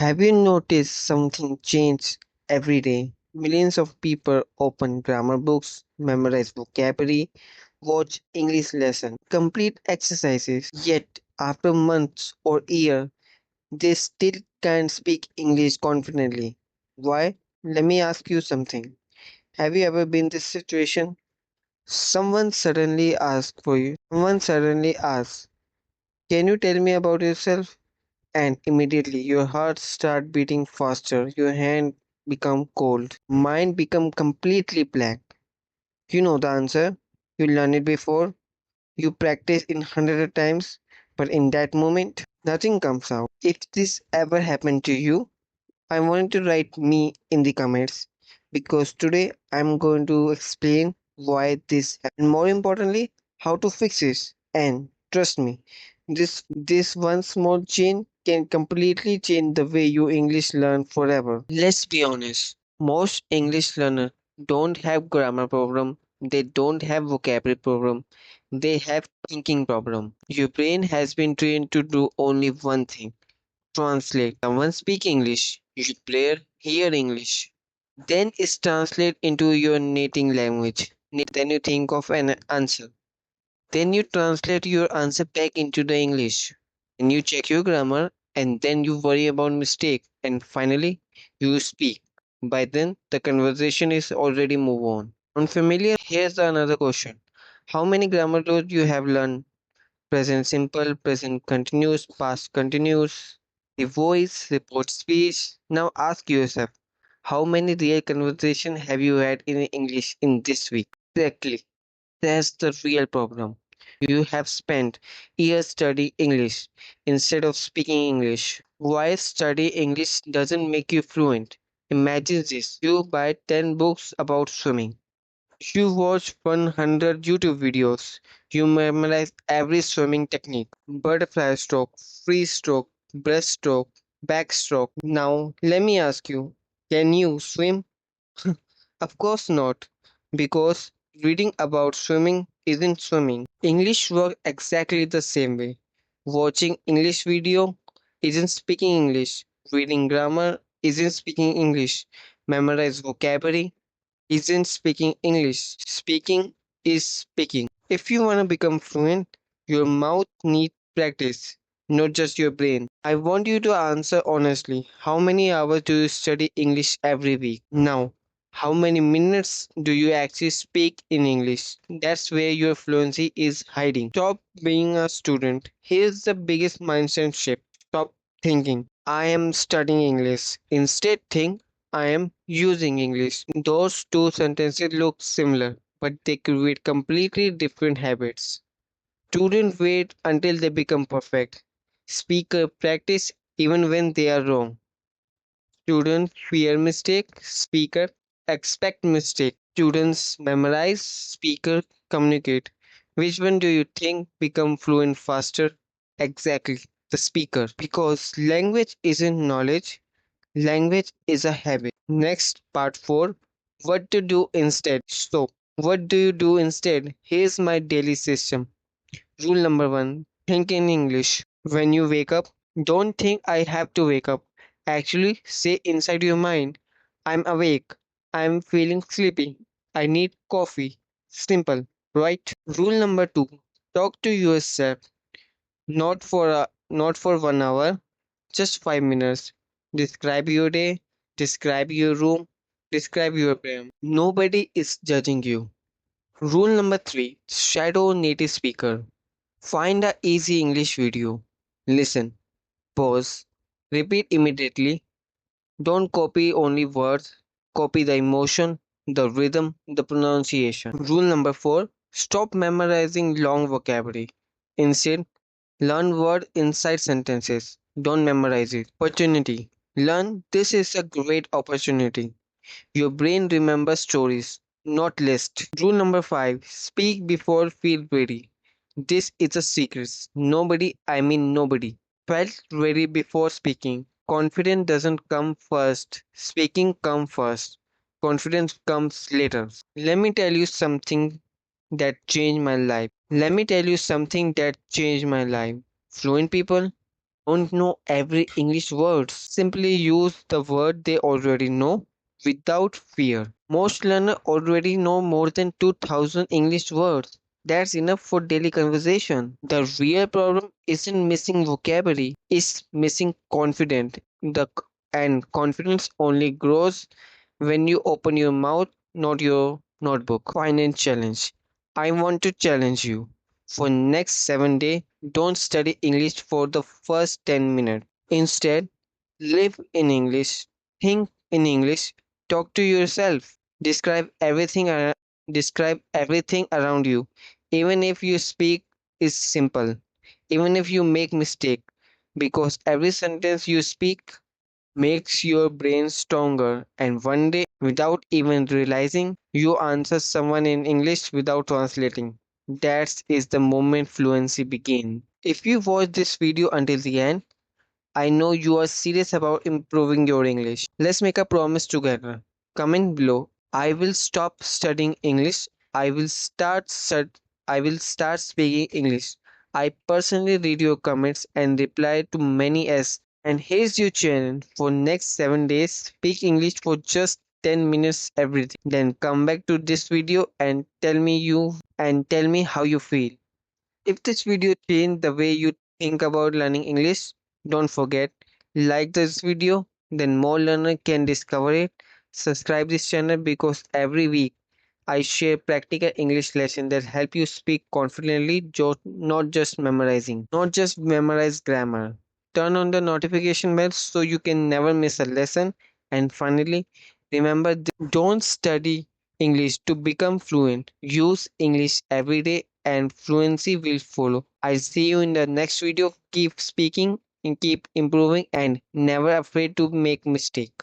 Have you noticed something change every day? Millions of people open grammar books, memorize vocabulary, watch English lesson, complete exercises. Yet, after months or year, they still can't speak English confidently. Why? Let me ask you something. Have you ever been in this situation? Someone suddenly asks for you. Someone suddenly asks, "Can you tell me about yourself?" And immediately your heart start beating faster, your hand become cold, mind become completely blank. You know the answer, you learn it before, you practice in hundred of times, but in that moment nothing comes out. If this ever happened to you, I want you to write me in the comments, because today I'm going to explain why this happened, and more importantly, how to fix it. And trust me, this one small change can completely change the way you English learn forever. Let's be honest. Most English learners don't have grammar problem. They don't have vocabulary problem. They have thinking problem. Your brain has been trained to do only one thing: translate. Someone speak English, you player hear English. Then it's translate into your native language. Then you think of an answer. Then you translate your answer back into the English. And you check your grammar, and then you worry about mistake. And finally, you speak. By then, the conversation is already move on. Unfamiliar? Here's another question. How many grammar rules you have learned? Present simple, present continuous, past continuous, the voice, report speech. Now ask yourself, how many real conversation have you had in English in this week? Exactly. That's the real problem. You have spent years studying English instead of speaking English. Why study English doesn't make you fluent? Imagine this. You buy 10 books about swimming. You watch 100 YouTube videos. You memorize every swimming technique: butterfly stroke, free stroke, breaststroke, backstroke. Now, let me ask you, can you swim? Of course not, because reading about swimming isn't swimming. English works exactly the same way. Watching English video isn't speaking English. Reading grammar isn't speaking English. Memorize vocabulary isn't speaking English. Speaking is speaking. If you want to become fluent, your mouth needs practice, not just your brain. I want you to answer honestly. How many hours do you study English every week? Now, how many minutes do you actually speak in English? That's where your fluency is hiding. Stop being a student. Here's the biggest mindset shift. Stop thinking, I am studying English. Instead, think, I am using English. Those two sentences look similar, but they create completely different habits. Students wait until they become perfect. Speaker practice even when they are wrong. Students fear mistake. Speaker expect mistake. Students memorize. Speaker communicate. Which one do you think become fluent faster? Exactly, the speaker. Because language isn't knowledge, language is a habit. Next, part 4, what to do instead. So, what do you do instead? Here's my daily system. Rule number 1, think in English. When you wake up, don't think I have to wake up. Actually, say inside your mind, I'm awake. I'm feeling sleepy. I need coffee. Simple, right? Rule number 2, talk to yourself. Not for 1 hour, just 5 minutes. Describe your day, describe your room, describe your brain. Nobody is judging you. Rule number 3, shadow native speaker. Find a easy English video. Listen, pause, repeat immediately. Don't copy only words, copy the emotion, the rhythm, the pronunciation. Rule number 4, stop memorizing long vocabulary. Instead, learn word inside sentences. Don't memorize it. Opportunity. Learn, this is a great opportunity. Your brain remembers stories, not lists. Rule number 5, speak before feel ready. This is a secret. Nobody, I mean nobody, felt ready before speaking. Confidence doesn't come first. Speaking comes first. Confidence comes later. Let me tell you something that changed my life. Let me tell you something that changed my life. Fluent people, Don't know every English word. Simply use the word they already know without fear. Most learners already know more than 2000 English words. That's enough for daily conversation. The real problem isn't missing vocabulary, it's missing confidence. And confidence only grows when you open your mouth, not your notebook. Final challenge. I want to challenge you. For next 7 days, don't study English for the first 10 minutes. Instead, live in English, think in English, talk to yourself, describe everything around you. Even if you speak is simple, even if you make mistake, because every sentence you speak makes your brain stronger, and one day, without even realizing, you answer someone in English without translating. That is the moment fluency begins. If you watch this video until the end, I know you are serious about improving your English. Let's make a promise together. Comment below. I will stop studying English. I will I will start speaking English. I personally read your comments and reply to many as and here's your challenge for next 7 days. Speak English for just 10 minutes every day. Then come back to this video and tell me how you feel. If this video changed the way you think about learning English, don't forget like this video, then more learners can discover it. Subscribe this channel because every week I share practical English lessons that help you speak confidently, not just memorizing, not just memorize grammar. Turn on the notification bell so you can never miss a lesson. And finally, remember don't study English to become fluent. Use English every day and fluency will follow. I'll see you in the next video. Keep speaking and keep improving and never afraid to make mistake.